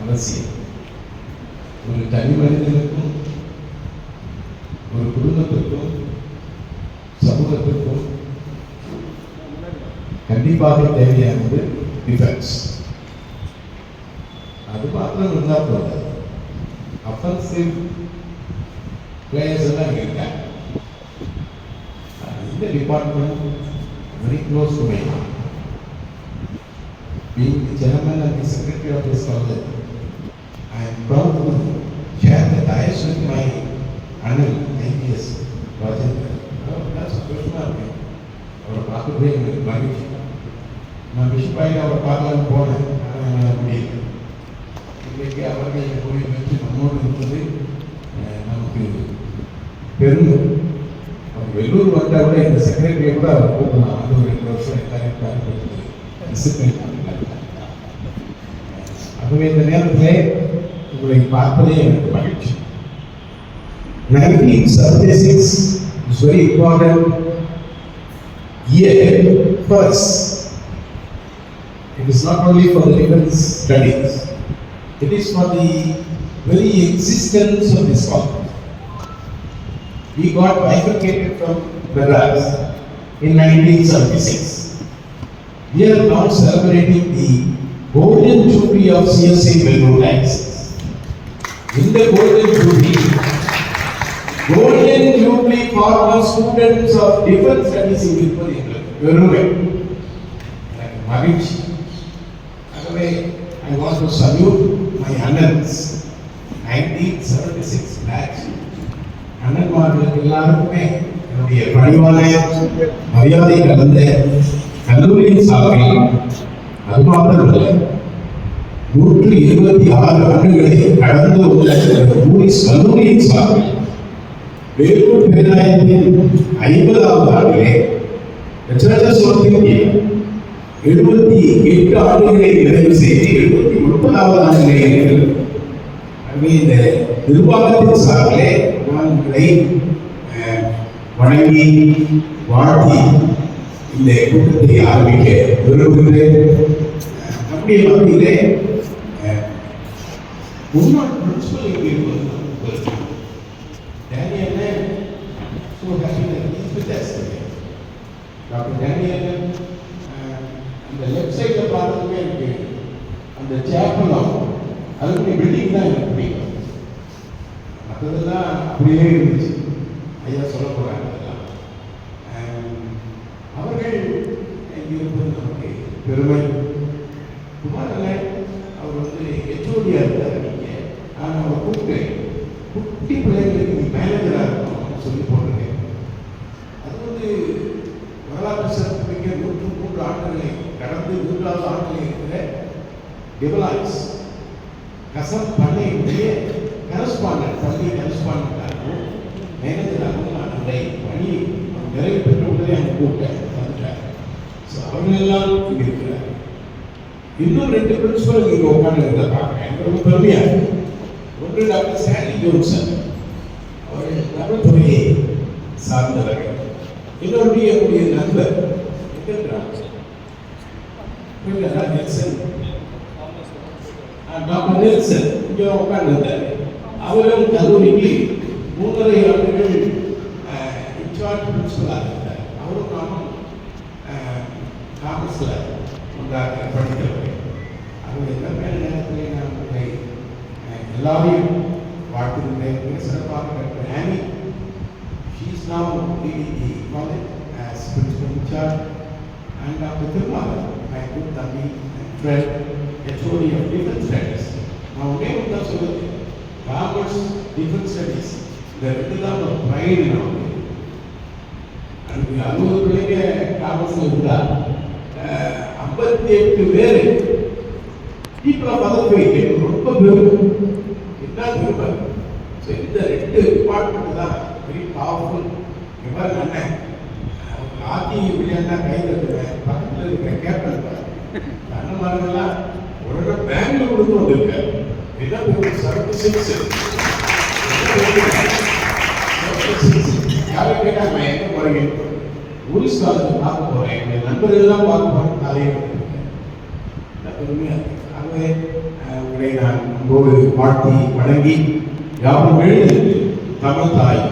அவசியம். ஒரு தனி மனிதனுக்கும் ஒரு குடும்பத்திற்கும் சமூகத்திற்கும் கண்டிப்பாக தேவையானது டிஃபென்ஸ். அது மாத்திரம் இருந்தால் போதாது. அஃபென்சிவ் பிளேயர்ஸ் எல்லாம் இருக்காங்க. இந்த department very close to my heart. Being the chairman and the secretary of this college, I am proud to share the dais with my annual IPS project. That's a question of me. Our பார்க்கவே எனக்கு மகிழ்ச்சி. நான் பிஷப்பாயில் அவரை பார்க்கலான்னு போனேன். ஆனால் முடியல. இன்றைக்கு அவர்கள் போய் வச்சு நம்மோடு இருப்பது நமக்கு பெருமை. அவர் வெள்ளூர் வந்தால் கூட இந்த செக்ரட்டரியை கூட அவர் கூப்பிடலாம். அது ஒரு 2 வருஷம் எல்லாரையும் பயன்படுத்தி டிசிப்ளின். ஆகவே இந்த நேரத்திலே உங்களை பார்ப்பதே எனக்கு மகிழ்ச்சி. 1976 is very important year for us. It is not only for the defense studies, it is for the very existence of this college. We got bifurcated from Madras in 1976. We are now celebrating the Golden Jubilee of CSI Vellore Dais. In the Golden Jubilee for our students of different studies in Vellore. Magic. I want to salute my Annans, 1976 batch. அண்ணன்மார்களுக்கு எல்லாருக்குமே என்னுடைய பணிவான மரியாதை கலந்த கல்லூரியின் சார்பில் அது மாத்திரமல்ல 126 ஆண்டுகளை கடந்து உள்ள கல்லூரியின் சார்பில் வேலூர் பேராயத்தின் 50வது ஆண்டிலே லட்சணத்துவத்தின் 78 ஆண்டுகளை நிறைவு செய்து 79வது ஆண்டிலே இந்த நிர்வாகத்தின் சார்பிலே நான் உங்களை வணங்கி வாழ்த்தி இந்த கூட்டத்தை ஆரம்பிக்க விரும்புகிறேன். நம்முடைய மத்தியிலே முன்னாள் பிரின்சிபல் இங்கே இருப்பது டேனியல் டாக்டர் டேனியல் அந்த லெஃப்ட் சைடில் பார்த்ததுமே எனக்கு அந்த சேப்பலம் அதுக்கு பில்டிங் தான் எனக்கு பிடிக்கும். மற்றதெல்லாம் அப்படியே இருந்துச்சு. ஐயா சொல்ல போகிறாங்க அதெல்லாம். அவர்கள் இங்கே இருப்பது நமக்கு பெருமை. குமாரன் அவர் வந்து ஹெச்ஓடியாக இருந்தார். நீங்கள் நான் அவரை கூப்பிட்டேன். குட்டி பிள்ளைங்களுக்கு நீ மேனேஜராக இருக்கணும் சொல்லி போட்டிருக்கேன். அது வந்து வரலாற்று சிறப்புமிக்க 103 ஆண்டுகளை கடந்து 3வது ஆண்டில் இருக்கிற டெவலாப்ஸ் கசம் பண்ணையுடைய கரஸ்பாண்டன்ட் பள்ளி கரஸ்பாண்டன்டாகவும் மேனேஜராகவும் நான் அவரை பணி நிறைவு பெற்ற உடனே அவங்க கூப்பிட்டேன் வந்துட்டார். ஸோ அவங்களெல்லாம் இங்கே இருக்கிறார். இன்னும் 2 பிரின்சிபல் இங்கே உட்காந்து இருந்த பார்க்குறேன். எனக்கு ரொம்ப பெருமையாக இருக்கு. ஒன்று டாக்டர் சாரி ஜோன்சன், அவர்கள் நலத்துறையை சார்ந்தவர்கள். இன்னொன்று என்னுடைய நண்பர் நெல்சன், டாக்டர் நெல்சன் இங்கே உட்காந்துருந்தார். அவரும் கல்லூரிக்கு 3.5 ஆண்டுகள் இன்சார்ஜ் பிரின்சிபலாக இருந்தார். அவரும் நானும் காமர்ஸில் ஒன்றாக படிக்கிறவர்கள். அவங்க எந்த மேல் நேரத்தில் நான் உங்களை எல்லாரையும் வாழ்த்துகிறேன். சிறப்பாக doctor Annie, she is now leading the college as principal in-charge, and Dr. Thirumala, my good தம்பி and friend, HOD of Defense Studies. நான் ஒரே ஒன்று தான் சொல்லுவேன், காமர்ஸ் டிஃபென்ஸ் ஸ்டடீஸ் இந்த 2 தான் ஒரு ப்ரைடு. நமக்கு அதுக்கு 60 பிள்ளைங்க காமர்ஸில் இருந்தால் 58 பேர் people of other faith ரொம்ப பெரும் என்ன பெருமை. ஸோ இந்த 2 டிபார்ட்மெண்ட் தான் வெரி பவர்ஃபுல். இவர் அண்ணன் ஆத்தி விளையாண்டா கை தட்டுவேன். பக்கத்தில் இருக்கிற கேப்டன் அண்ணன்மார்கள்லாம் உடனே பேங்க்ல கொடுத்து வந்திருக்காரு. என்ன சர்வீஸ் யாரும் கேட்டாங்க எங்க போறீங்க? போலீஸ் காலேஜ் பார்க்க போறேன், என் நண்பர்கள் எல்லாம் பார்க்க போறேன். காலையில் பெருமையா இருக்கு. ஆகவே உங்களை நான் அன்போடு வாழ்த்தி வணங்கி யாரும் எழுந்து தமிழ் தாய்